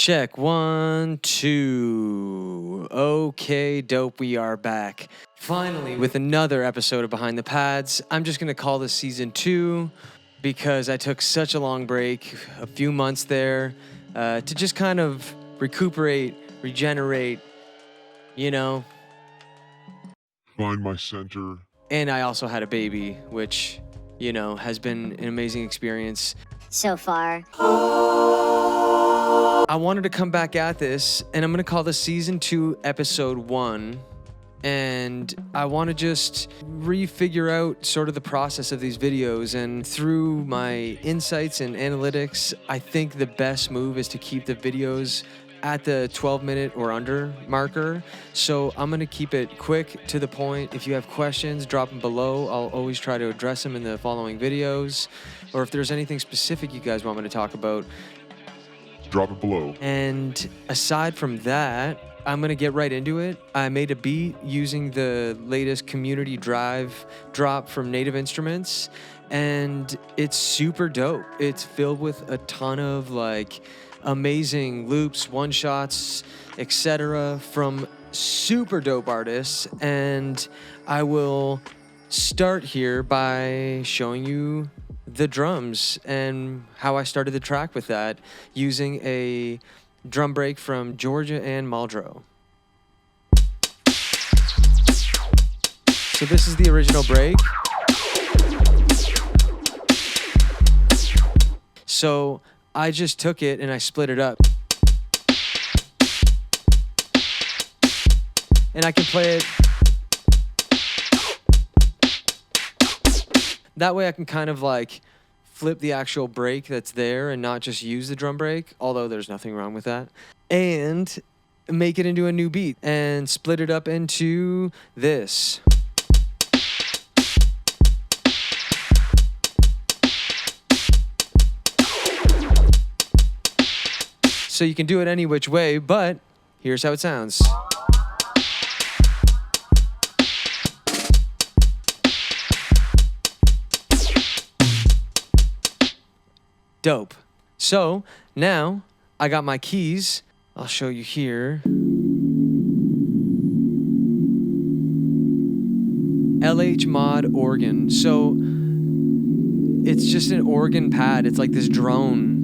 Check 1, 2. Okay, dope, we are back. Finally, with another episode of Behind the Pads. I'm just going to call this season 2 because I took such a long break, a few months there, to just kind of recuperate, regenerate, you know. Find my center. And I also had a baby, which, you know, has been an amazing experience so far. I wanted to come back at this, and I'm going to call this Season 2, Episode 1. And I want to just refigure out sort of the process of these videos. And through my insights and analytics, I think the best move is to keep the videos at the 12-minute or under marker. So I'm going to keep it quick, to the point. If you have questions, drop them below. I'll always try to address them in the following videos. Or if there's anything specific you guys want me to talk about, drop it below. And aside from that, I'm going to get right into it. I made a beat using the latest community drive drop from Native Instruments, and it's super dope. It's filled with a ton of like amazing loops, one-shots, etc. from super dope artists. And I will start here by showing you the drums and how I started the track with that, using a drum break from Georgia and Muldrow. So this is the original break. So I just took it and I split it up. And I can play it. That way I can kind of like flip the actual break that's there and not just use the drum break, although there's nothing wrong with that, and make it into a new beat and split it up into this. So you can do it any which way, but here's how it sounds. Dope. So now I got my keys. I'll show you here. LH Mod organ. So it's just an organ pad. It's like this drone.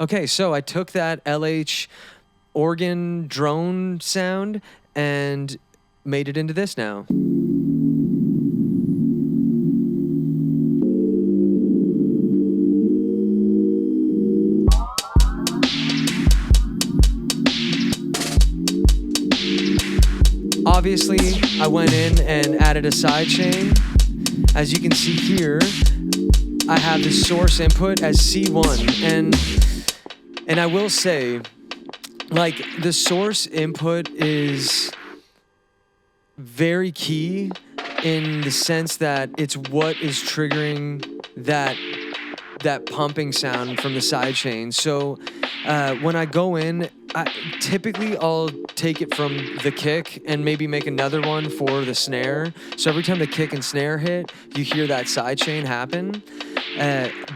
Okay, so I took that LH organ drone sound and made it into this now. Obviously, I went in and added a sidechain. As you can see here, I have the source input as C1. And I will say, like, the source input is very key in the sense that it's what is triggering that pumping sound from the sidechain. So when I go in, typically I'll take it from the kick and maybe make another one for the snare. So every time the kick and snare hit, you hear that sidechain happen.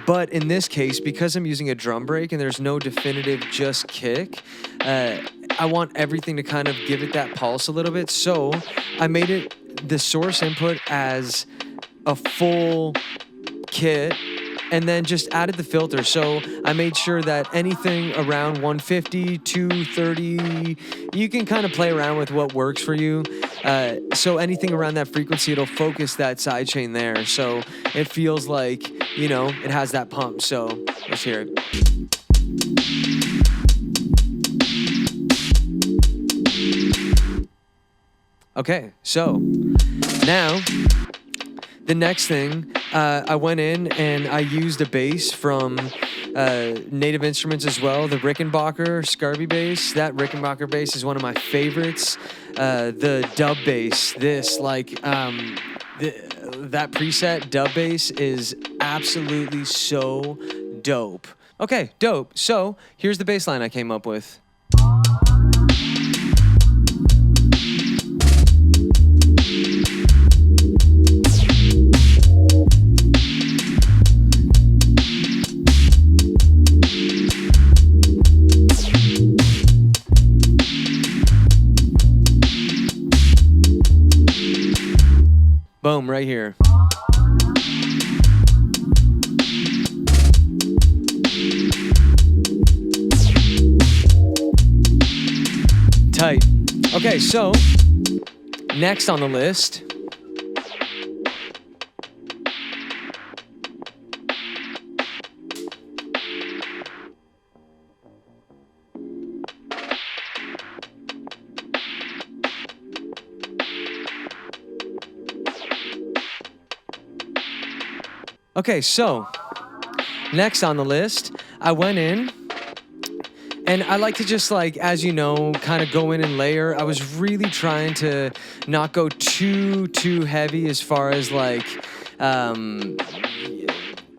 But in this case, because I'm using a drum break and there's no definitive just kick, I want everything to kind of give it that pulse a little bit. So I made it the source input as a full kit, and then just added the filter. So I made sure that anything around 150, 230, you can kind of play around with what works for you. So anything around that frequency, it'll focus that sidechain there. So it feels like, you know, it has that pump. So let's hear it. Okay, so now the next thing, I went in and I used a bass from Native Instruments as well, the Rickenbacker Scarby bass. That Rickenbacker bass is one of my favorites. The dub bass, that preset dub bass is absolutely so dope. Okay, dope. So here's the bass line I came up with. right here. Tight. Okay, so next on the list, I went in and I like to just like, as you know, kind of go in and layer. I was really trying to not go too heavy as far as like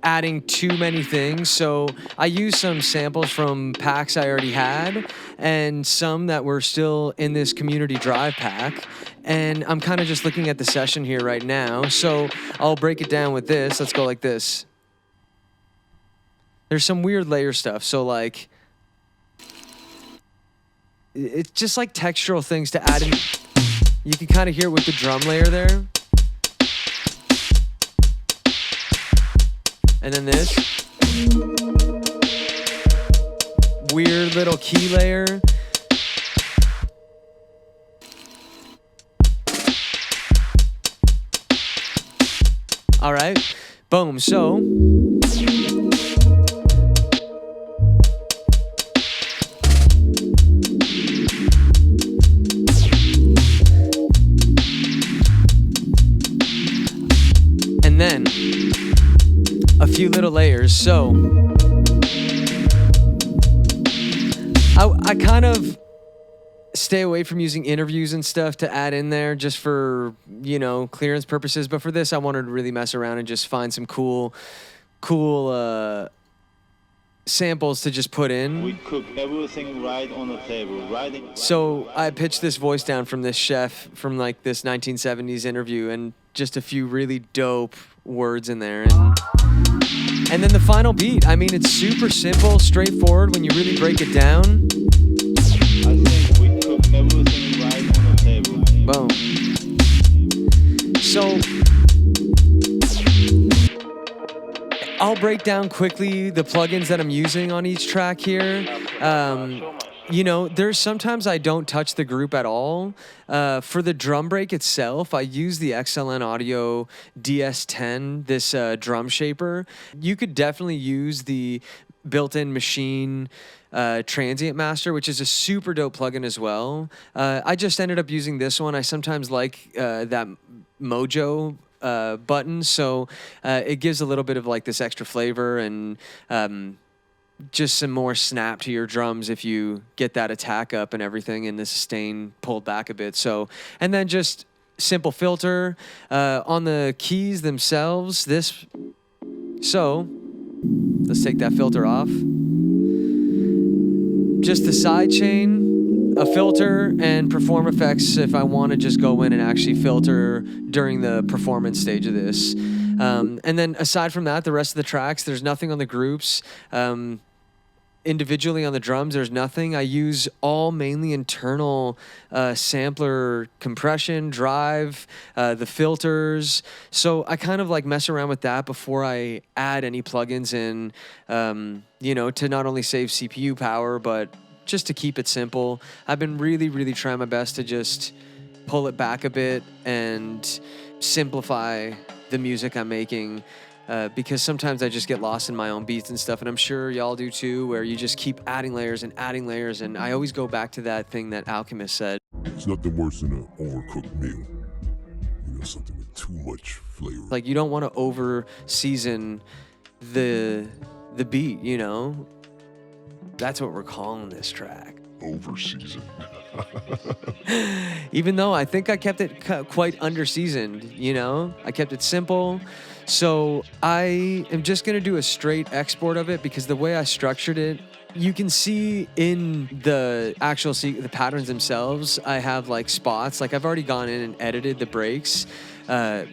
adding too many things. So I used some samples from packs I already had and some that were still in this community drive pack. And I'm kind of just looking at the session here right now. So I'll break it down with this. Let's go like this. There's some weird layer stuff. So like, it's just like textural things to add in. You can kind of hear it with the drum layer there. And then this weird little key layer. All right, boom. So and then a few little layers. So I kind of stay away from using interviews and stuff to add in there just for, you know, clearance purposes. But for this, I wanted to really mess around and just find some cool samples to just put in. We cook everything right on the table. So I pitched this voice down from this chef from like this 1970s interview and just a few really dope words in there. And then the final beat, I mean, it's super simple, straightforward when you really break it down. I think we cook everything right on the table. Boom. So I'll break down quickly the plugins that I'm using on each track here. You know, there's sometimes I don't touch the group at all. For the drum break itself, I use the XLN Audio DS10, this drum shaper. You could definitely use the built-in Maschine Transient Master, which is a super dope plugin as well. I just ended up using this one. I sometimes like that Mojo button, so it gives a little bit of like this extra flavor and just some more snap to your drums if you get that attack up and everything and the sustain pulled back a bit. So, and then just simple filter on the keys themselves. So let's take that filter off. Just the sidechain, a filter, and perform effects if I want to just go in and actually filter during the performance stage of this. And then aside from that, the rest of the tracks, there's nothing on the groups. Individually on the drums, there's nothing. I use all mainly internal sampler compression, drive, the filters. So I kind of like mess around with that before I add any plugins in, you know, to not only save CPU power, but just to keep it simple. I've been really trying my best to just pull it back a bit and simplify the music I'm making. Because sometimes I just get lost in my own beats and stuff, and I'm sure y'all do too, where you just keep adding layers, and I always go back to that thing that Alchemist said. It's nothing worse than an overcooked meal. You know, something with too much flavor. Like, you don't want to over-season the beat, you know? That's what we're calling this track. Over-seasoned. Even though I think I kept it quite under-seasoned, you know? I kept it simple. So I am just going to do a straight export of it because the way I structured it, you can see in the actual the patterns themselves, I have like spots. Like I've already gone in and edited the breaks.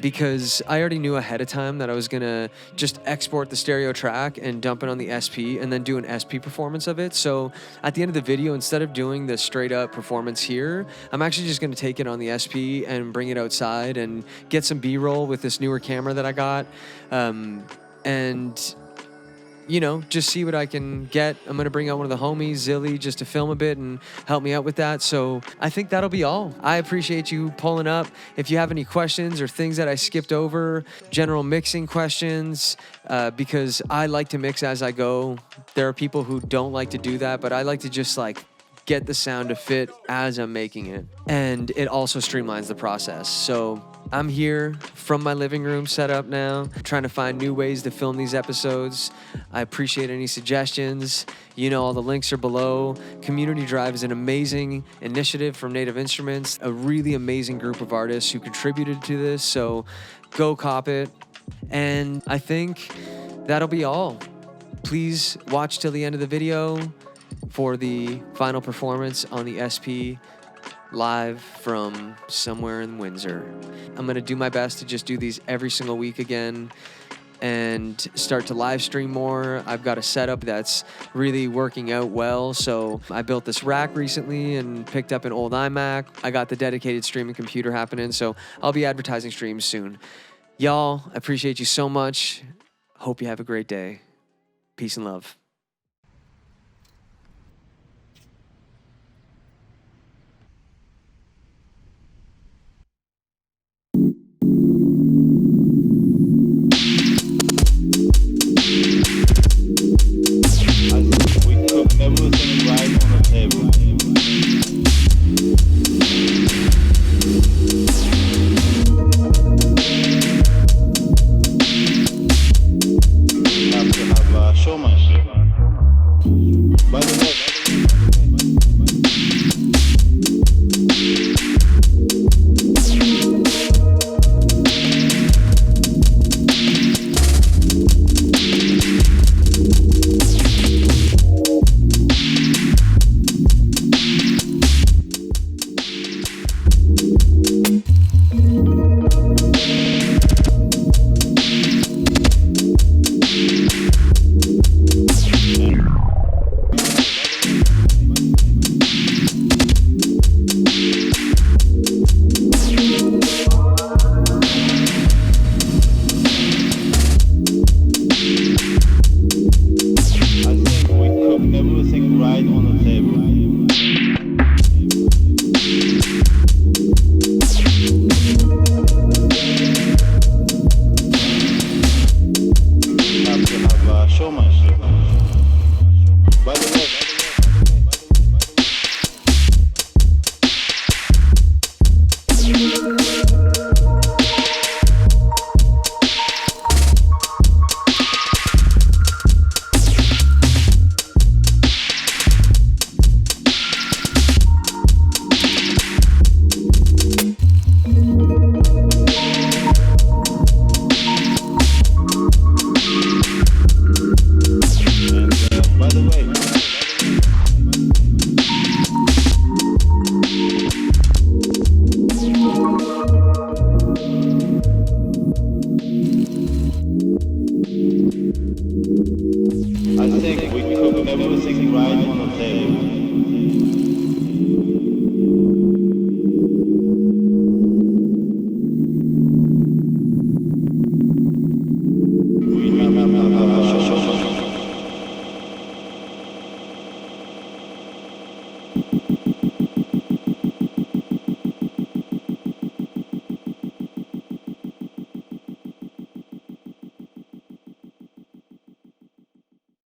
because I already knew ahead of time that I was gonna just export the stereo track and dump it on the SP and then do an SP performance of it. So at the end of the video, instead of doing the straight up performance here, I'm actually just gonna take it on the SP and bring it outside and get some B-roll with this newer camera that I got. And you know, just see what I can get. I'm gonna bring out one of the homies, Zilly, just to film a bit and help me out with that. So I think that'll be all. I appreciate you pulling up. If you have any questions or things that I skipped over, general mixing questions, because I like to mix as I go. There are people who don't like to do that, but I like to just like get the sound to fit as I'm making it. And it also streamlines the process. So I'm here from my living room set up now, trying to find new ways to film these episodes. I appreciate any suggestions. You know, all the links are below. Community Drive is an amazing initiative from Native Instruments, a really amazing group of artists who contributed to this. So go cop it. And I think that'll be all. Please watch till the end of the video for the final performance on the SP live from somewhere in Windsor. I'm gonna do my best to just do these every single week again and start to live stream more. I've got a setup that's really working out well. So I built this rack recently and picked up an old iMac. I got the dedicated streaming computer happening. So I'll be advertising streams soon. Y'all, I appreciate you so much. Hope you have a great day. Peace and love. We cook everything right on the table. We have to have showmanship. By the way, everything right on the table. We have to have showmanship. By the way, I think we cook everything right on the table.